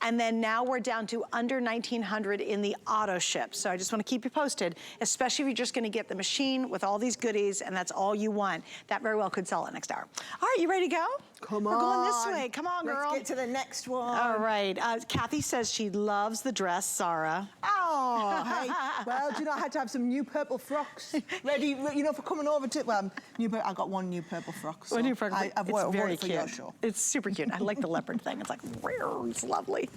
And then now we're down to under 1,900 in the auto ship. So I just want to keep you posted, especially if you're just going to get the machine with all these goodies and that's all you want. That very well could sell it next hour. All right, you ready to go? Come on. We're going this way. Come on, girl. Let's get to the next one. All right. Kathy says she loves the dress, Sarah. Oh, hey. Well, do you know, I had to have some new purple frocks ready, you know, for coming over to, well, I got one new purple frock. So one new purple. I've worn it for your show. It's super cute. I like the leopard thing. It's like, it's lovely.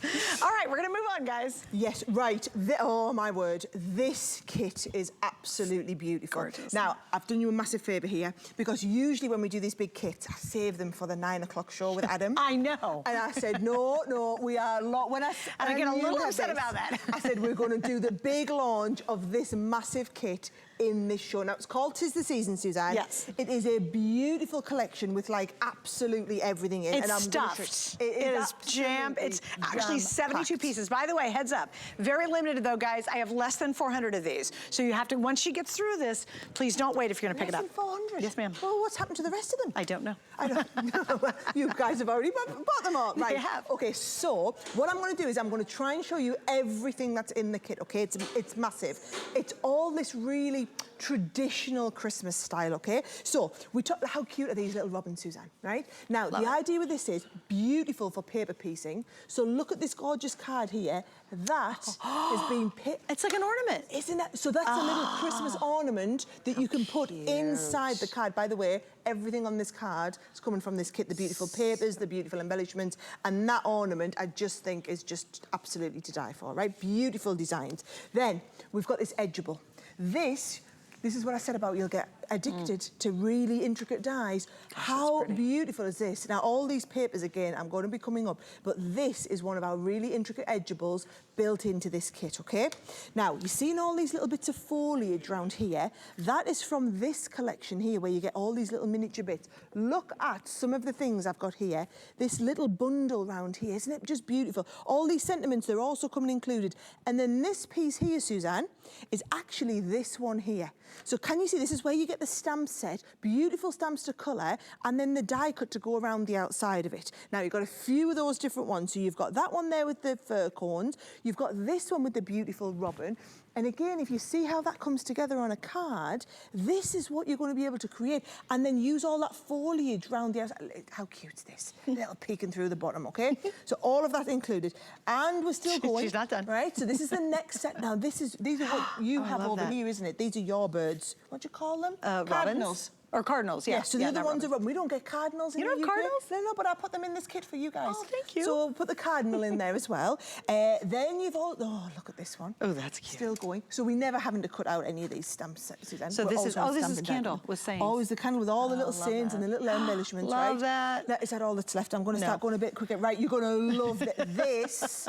All right, we're going to move on, guys. Yes, right. Oh, my word. This kit is absolutely beautiful. Gorgeous. Now, I've done you a massive favour here, because usually when we do these big kits, I save them for the 9 o'clock show with Adam. I know. And I said, no, we are... And I get a little upset about that. I said, we're going to do the big launch of this massive kit in this show. Now, it's called 'Tis the Season, Suzanne. Yes. It is a beautiful collection with, like, absolutely everything in. It's stuffed. It is jammed. It's actually 72 pieces. By the way, heads up. Very limited, though, guys. I have less than 400 of these. So you have to, once she gets through this, please don't wait if you're going to pick it up. Less than 400? Yes, ma'am. Well, what's happened to the rest of them? I don't know. I don't know. You guys have already bought them all. Right. We have. Okay, so what I'm going to do is I'm going to try and show you everything that's in the kit, okay? It's massive. It's all this really traditional Christmas style, okay? So we talked, how cute are these little robins, Suzanne, right? Now, the idea with this is beautiful for paper piecing. So look at this gorgeous card here. That has been it's like an ornament. Isn't that? So that's a little Christmas ornament that you can put inside the card. By the way, everything on this card is coming from this kit. The beautiful papers, the beautiful embellishments, and that ornament I just think is just absolutely to die for, right? Beautiful designs. Then we've got this edgeable. This is what I said about you'll get addicted to really intricate dies. Gosh, how beautiful is this? Now, all these papers, again, I'm going to be coming up, but this is one of our really intricate edgeables built into this kit, okay? Now, you've seen all these little bits of foliage around here. That is from this collection here, where you get all these little miniature bits. Look at some of the things I've got here. This little bundle around here, isn't it just beautiful? All these sentiments, they're also coming included. And then this piece here, Suzanne, is actually this one here. So can you see, this is where you get the stamp set, beautiful stamps to colour, and then the die cut to go around the outside of it. Now, you've got a few of those different ones. So you've got that one there with the fir cones, you've got this one with the beautiful robin, and again, if you see how that comes together on a card, this is what you're going to be able to create, and then use all that foliage around the outside. How cute is this? Little peeking through the bottom, okay? So all of that included. And we're still going. She's not done. Right, so this is the next set. Now, these are what you have over here, isn't it? These are your birds. What do you call them? Cardinals. Or cardinals, yeah. So the other ones are robin. We don't get cardinals in the UK. You don't have cardinals? No, but I put them in this kit for you guys. Oh, thank you. So we'll put the cardinal in there as well. Then you've all, look at this one. Oh, that's cute. Still going. So we never having to cut out any of these stamps, Suzanne. So this is candle with sayings. Always the candle with all the little sayings and the little embellishments, right? Love that. Now, is that all that's left? I'm going to start going a bit quicker. Right, you're going to love that. This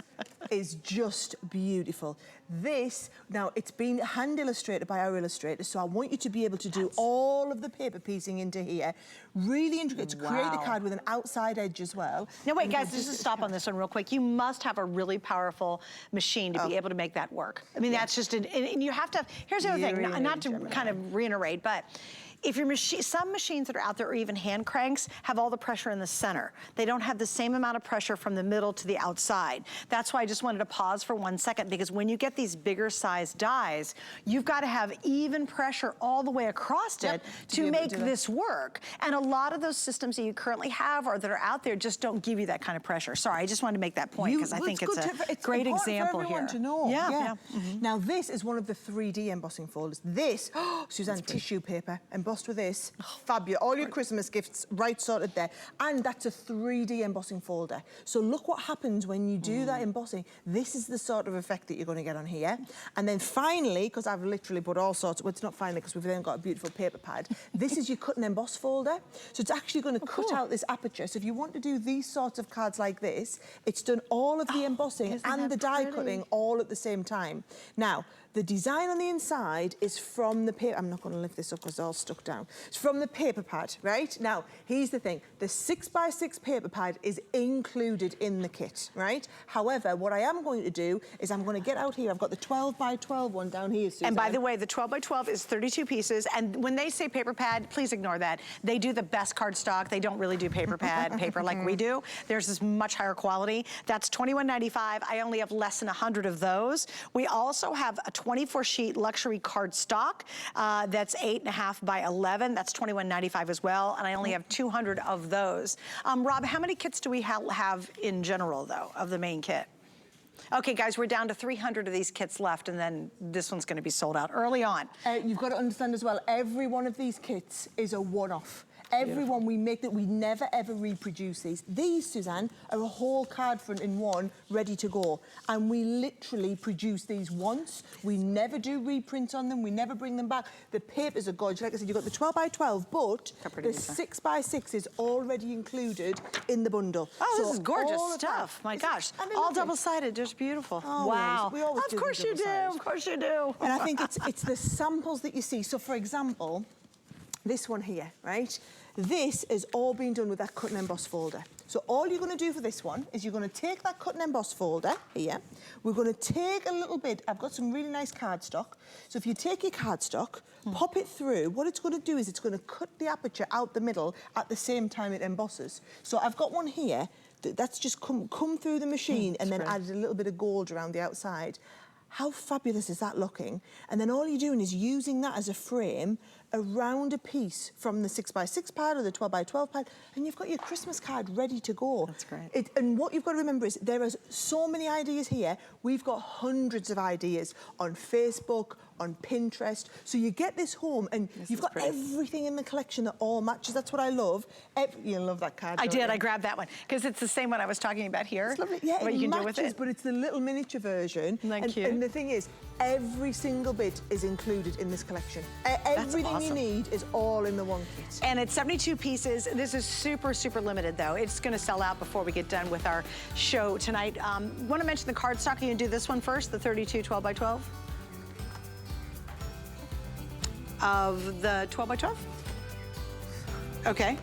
is just beautiful. This, now, it's been hand illustrated by our illustrators, so I want you to be able to do all of the paper piecing into here. Really intricate to create a card with an outside edge as well. Now wait, guys, just to stop on this one real quick. You must have a really powerful machine to be able to make that work. I mean, that's just, and you have to, here's the other thing, not to kind of reiterate, but if your machine, some machines that are out there, or even hand cranks, have all the pressure in the center. They don't have the same amount of pressure from the middle to the outside. That's why I just wanted to pause for 1 second, because when you get these bigger size dies, you've got to have even pressure all the way across it to make this work. And a lot of those systems that you currently have or that are out there just don't give you that kind of pressure. Sorry, I just wanted to make that point, because I think it's a great example here. To know. Now, this is one of the 3D embossing folders. This, Suzanne, tissue paper, embossed with this, fabulous. All your Christmas gifts right sorted there. And that's a 3D embossing folder. So look what happens when you do that embossing. This is the sort of effect that you're going to get on here. And then finally, because I've literally put all sorts, well, it's not finally because we've then got a beautiful paper pad, this is your cut and emboss folder. So it's actually going to cut out this aperture. So if you want to do these sorts of cards like this, it's done all of the embossing and the die cutting all at the same time. Now, the design on the inside is from the paper. I'm not going to lift this up because it's all stuck down. It's from the paper pad, right? Now, here's the thing. The 6x6 paper pad is included in the kit, right? However, what I am going to do is I'm going to get out here. I've got the 12x12 one down here, Suzanne. And by the way, the 12x12 is 32 pieces. And when they say paper pad, please ignore that. They do the best cardstock. They don't really do paper pad paper like we do. Theirs is much higher quality. That's $21.95. I only have less than 100 of those. We also have a 24-sheet luxury cardstock that's 8.5 by 11. That's $21.95 as well. And I only have 200 of those. Rob, how many kits do we have in general, though, of the main kit? Okay, guys, we're down to 300 of these kits left, and then this one's going to be sold out early on. You've got to understand as well, every one of these kits is a one-off. Everyone we make that, we never ever reproduce these. These, Suzanne, are a whole card front in one, ready to go. And we literally produce these once. We never do reprints on them. We never bring them back. The papers are gorgeous. Like I said, you've got the 12x12, but the 6x6 is already included in the bundle. Oh, so this is gorgeous stuff. My gosh. All double-sided, just beautiful. Always. Wow. We always of course you do. Of course you do. And I think it's the samples that you see. So, for example, this one here, right? This is all being done with that cut and emboss folder. So all you're going to do for this one is you're going to take that cut and emboss folder here. We're going to take a little bit. I've got some really nice cardstock. So if you take your cardstock, pop it through, what it's going to do is it's going to cut the aperture out the middle at the same time it embosses. So I've got one here that's just come through the machine and then added a little bit of gold around the outside. How fabulous is that looking? And then all you're doing is using that as a frame around a piece from the 6x6 pad or the 12x12 pad, and you've got your Christmas card ready to go. That's great. And what you've got to remember is there are so many ideas here. We've got hundreds of ideas on Facebook, on Pinterest. So you get this home and you've got everything in the collection that all matches. That's what I love. You love that card. I did. I grabbed that one because it's the same one I was talking about here. It's lovely. Yeah, what it you can matches, do with it. but it's the little miniature version. Thank you. And the thing is, every single bit is included in this collection. Everything you need is all in the one kit. And it's 72 pieces. This is super, super limited, though. It's going to sell out before we get done with our show tonight. Want to mention the cardstock. Can you do this one first, the 32 12x12? Of the 12x12? Okay.